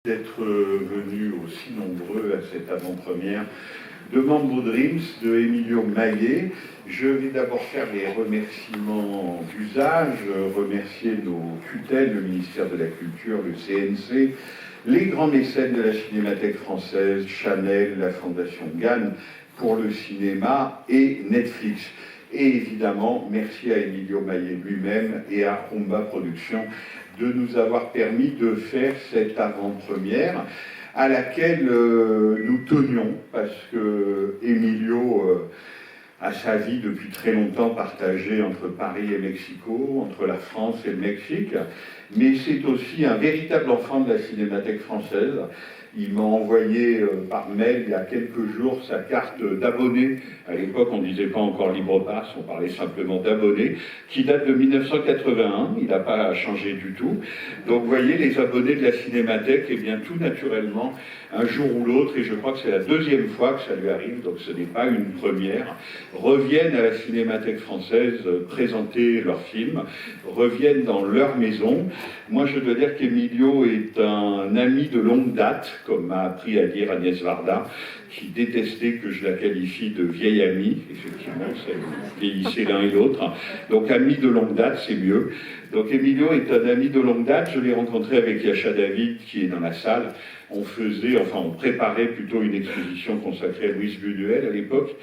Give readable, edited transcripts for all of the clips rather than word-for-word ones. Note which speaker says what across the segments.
Speaker 1: D'être venus aussi nombreux à cette avant-première de Mambo Dreams de Emilio Maillet. Je vais d'abord faire les remerciements d'usage, remercier nos tutelles, le ministère de la Culture, le CNC, les grands mécènes de la Cinémathèque française, Chanel, la Fondation Gann pour le cinéma et Netflix. Et évidemment, merci à Emilio Maillet lui-même et à Rumba Productions de nous avoir permis de faire cette avant-première à laquelle nous tenions, parce que Emilio a sa vie depuis très longtemps partagée entre Paris et Mexico, entre la France et le Mexique, mais c'est aussi un véritable enfant de la Cinémathèque française. Il m'a envoyé par mail il y a quelques jours sa carte d'abonné. À l'époque, on ne disait pas encore LibrePass, on parlait simplement d'abonné, qui date de 1981. Il n'a pas changé du tout. Donc, vous voyez, les abonnés de la Cinémathèque, eh bien, tout naturellement, un jour ou l'autre, et je crois que c'est la deuxième fois que ça lui arrive, donc ce n'est pas une première, reviennent à la Cinémathèque française présenter leurs films, reviennent dans leur maison. Moi, je dois dire qu'Emilio est un ami de longue date, comme m'a appris à dire Agnès Varda, qui détestait que je la qualifie de vieille amie. Effectivement, ça vieillissait l'un et l'autre. Donc, ami de longue date, c'est mieux. Donc, Emilio est un ami de longue date. Je l'ai rencontré avec Yacha David, qui est dans la salle. On préparait plutôt une exposition consacrée à Louise Buñuel à l'époque.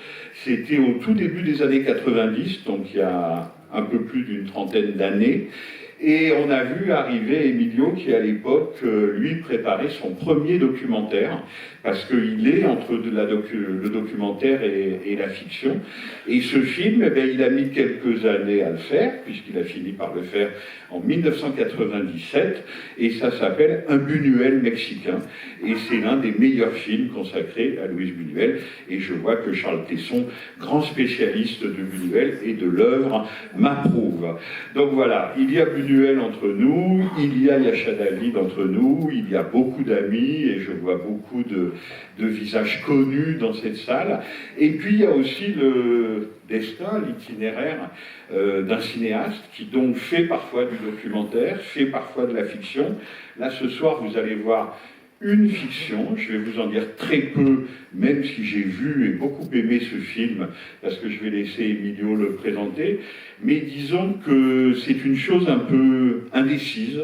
Speaker 1: C'était au tout début des années 90, donc il y a un peu plus d'une trentaine d'années. Et on a vu arriver Emilio qui, à l'époque, lui préparait son premier documentaire, parce qu'il est entre le documentaire et la fiction. Et ce film, eh bien, il a mis quelques années à le faire, puisqu'il a fini par le faire en 1997, et ça s'appelle Un Buñuel mexicain. Et c'est l'un des meilleurs films consacrés à Louise Buñuel. Et je vois que Charles Tesson, grand spécialiste de Buñuel et de l'œuvre, m'approuve. Donc voilà, il y a Buñuel entre nous, il y a Yacha David entre nous, il y a beaucoup d'amis, et je vois beaucoup de visages connus dans cette salle. Et puis il y a aussi le destin, l'itinéraire d'un cinéaste qui donc fait parfois du documentaire, fait parfois de la fiction. Là, ce soir, vous allez voir une fiction, je vais vous en dire très peu, même si j'ai vu et beaucoup aimé ce film, parce que je vais laisser Emilio le présenter, mais disons que c'est une chose un peu indécise,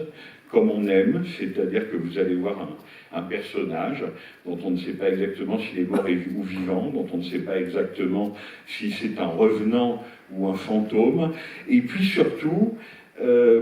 Speaker 1: comme on aime, c'est-à-dire que vous allez voir un personnage dont on ne sait pas exactement s'il est mort ou vivant, dont on ne sait pas exactement si c'est un revenant ou un fantôme, et puis surtout,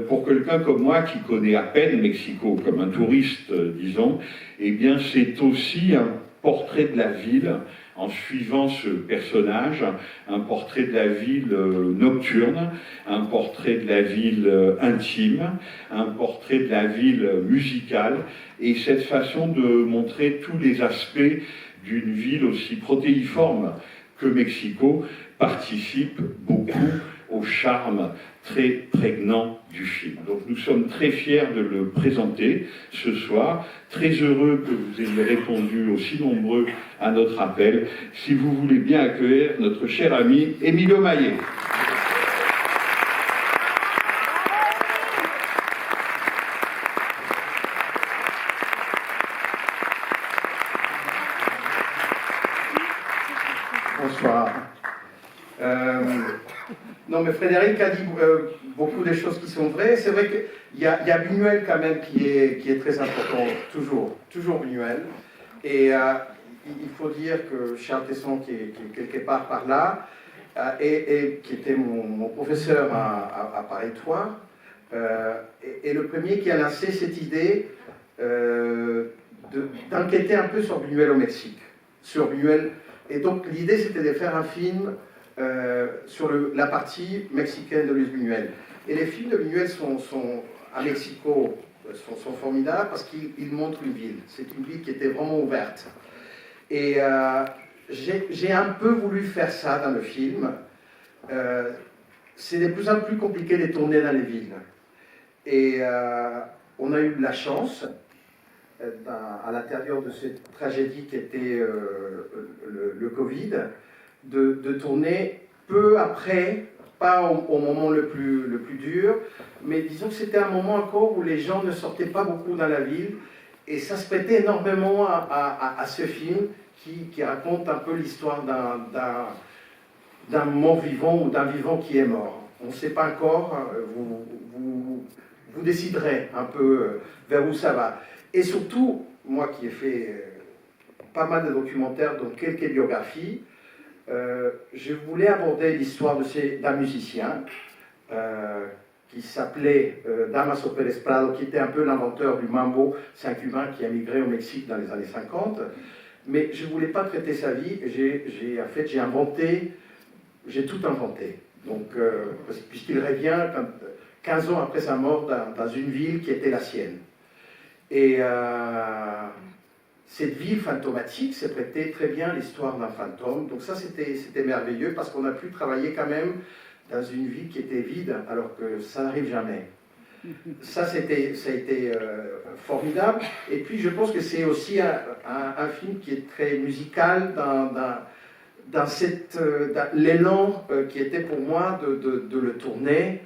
Speaker 1: pour quelqu'un comme moi qui connaît à peine Mexico, comme un touriste, disons, eh bien c'est aussi un portrait de la ville, en suivant ce personnage, un portrait de la ville nocturne, un portrait de la ville intime, un portrait de la ville musicale, et cette façon de montrer tous les aspects d'une ville aussi protéiforme que Mexico participe beaucoup au charme très prégnant du film. Donc nous sommes très fiers de le présenter ce soir, très heureux que vous ayez répondu aussi nombreux à notre appel. Si vous voulez bien accueillir notre cher ami Emilio Maillet.
Speaker 2: Bonsoir. Non, mais Frédéric a dit beaucoup de choses qui sont vraies. C'est vrai qu'il y a Buñuel quand même qui est très important, toujours Buñuel. Et il faut dire que Charles Tesson, qui est quelque part par là, et qui était mon professeur à Paris 3, est le premier qui a lancé cette idée d'enquêter un peu sur Buñuel au Mexique, sur Buñuel. Et donc l'idée, c'était de faire un film sur la partie mexicaine de Luis Buñuel. Et les films de Buñuel à Mexico sont formidables parce qu'ils montrent une ville. C'est une ville qui était vraiment ouverte. Et j'ai un peu voulu faire ça dans le film. C'est de plus en plus compliqué de tourner dans les villes. Et on a eu de la chance, à l'intérieur de cette tragédie qui était le Covid, de tourner peu après, pas au moment le plus dur, mais disons que c'était un moment encore où les gens ne sortaient pas beaucoup dans la ville et ça se prêtait énormément à ce film qui raconte un peu l'histoire d'un mort vivant ou d'un vivant qui est mort. On ne sait pas encore, vous déciderez un peu vers où ça va. Et surtout, moi qui ai fait pas mal de documentaires, dont quelques biographies, je voulais aborder l'histoire d'un musicien qui s'appelait Damaso Pérez Prado, qui était un peu l'inventeur du mambo. C'est un Cubain qui a migré au Mexique dans les années 50. Mais je ne voulais pas traiter sa vie. J'ai tout inventé. Donc, puisqu'il revient 15 ans après sa mort dans une ville qui était la sienne. Et cette ville fantomatique s'est prêtée très bien à l'histoire d'un fantôme. Donc ça, c'était merveilleux parce qu'on a pu travailler quand même dans une ville qui était vide, alors que ça n'arrive jamais. Ça a été formidable. Et puis, je pense que c'est aussi un film qui est très musical dans l'élan qui était pour moi de le tourner.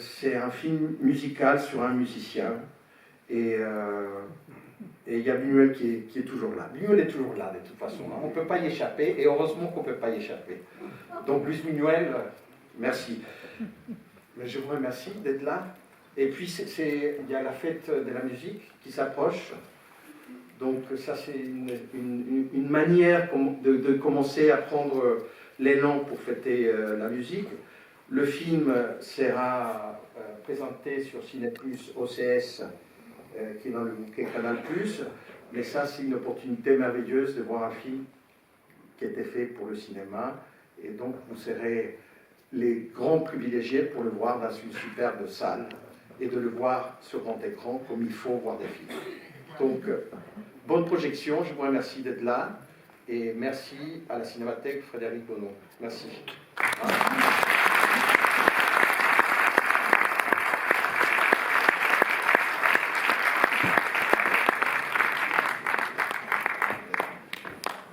Speaker 2: C'est un film musical sur un musicien. Et il y a Buñuel qui est toujours là. Buñuel est toujours là, de toute façon. On ne peut pas y échapper, et heureusement qu'on ne peut pas y échapper. Donc, Luis Buñuel, merci. Mais je vous remercie d'être là. Et puis, il y a la fête de la musique qui s'approche. Donc, ça, c'est une manière de commencer à prendre l'élan pour fêter la musique. Le film sera présenté sur Ciné+ OCS, qui est dans le bouquet Canal+. Mais ça, c'est une opportunité merveilleuse de voir un film qui a été fait pour le cinéma. Et donc, vous serez les grands privilégiés pour le voir dans une superbe salle et de le voir sur grand écran comme il faut voir des films. Donc, bonne projection. Je vous remercie d'être là. Et merci à la Cinémathèque Frédéric Bonneau. Merci.